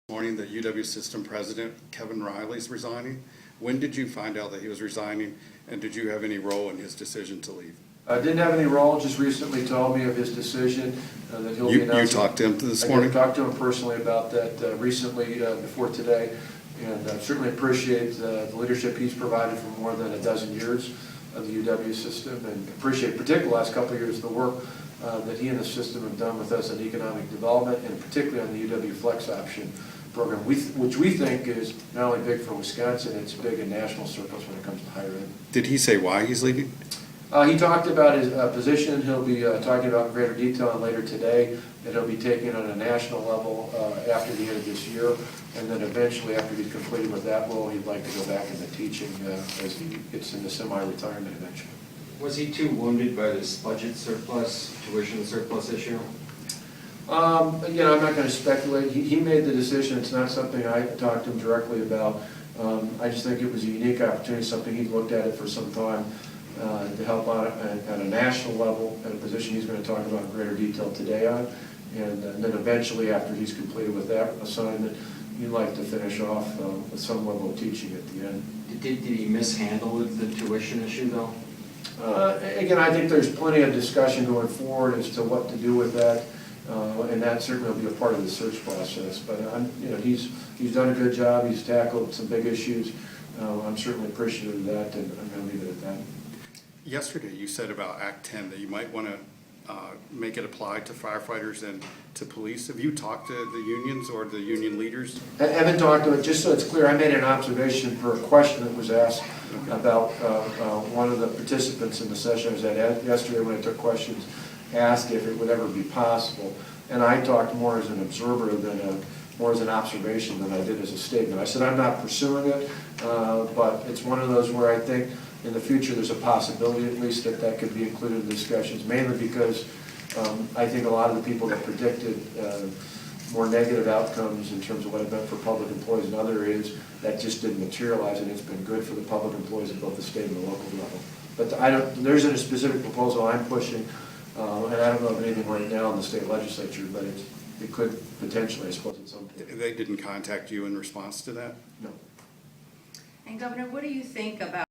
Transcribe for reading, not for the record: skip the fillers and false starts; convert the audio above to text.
Morning, the UW system president, Kevin Reilly, is resigning. When did you find out that he was resigning, and did you have any role in his decision to leave? I didn't have any role, just recently told me of his decision that he'll be announcing. You talked to him this morning? I talked to him personally about that recently, before today, and certainly appreciate the leadership he's provided for more than a dozen years of the UW system, and appreciate particularly the last couple of years the work that he and the system have done with us in economic development, and particularly on the UW Flex Option program, which we think is not only big for Wisconsin, it's big in national circles when it comes to higher ed. Did he say why he's leaving? He talked about his position. He'll be talking about in greater detail later today, that he'll be taking on a national level after the end of this year, and then eventually after he's completed with that role, he'd like to go back into teaching as he gets into semi-retirement eventually. Was he too wounded by this budget surplus, tuition surplus issue? Again, I'm not going to speculate. He made the decision. It's not something I talked to him directly about. I just think it was a unique opportunity, something he'd looked at it for some time to help out at a national level, at a position he's going to talk about in greater detail today on. And then eventually, after he's completed with that assignment, he'd like to finish off with some level of teaching at the end. Did he mishandle the tuition issue, though? Again, I think there's plenty of discussion going forward as to what to do with that. And that certainly will be a part of the search process. But he's done a good job. He's tackled some big issues. I'm certainly appreciative of that, and I'm going to leave it at that. Yesterday, you said about Act 10 that you might want to make it apply to firefighters and to police. Have you talked to the unions or the union leaders? I haven't talked to it. Just so it's clear, I made an observation for a question that was asked about one of the participants in the session I was at yesterday when I took questions, asked if it would ever be possible. And I talked more as an observer than more as an observation than I did as a statement. I said I'm not pursuing it, but it's one of those where I think in the future there's a possibility at least that could be included in discussions, mainly because I think a lot of the people that predicted more negative outcomes in terms of what it meant for public employees in other areas, that just didn't materialize, and it's been good for the public employees at both the state and the local level. But there isn't a specific proposal I'm pushing, and I don't know of anything right now in the state legislature, but it could potentially, I suppose, at some point. They didn't contact you in response to that? No. And Governor, what do you think about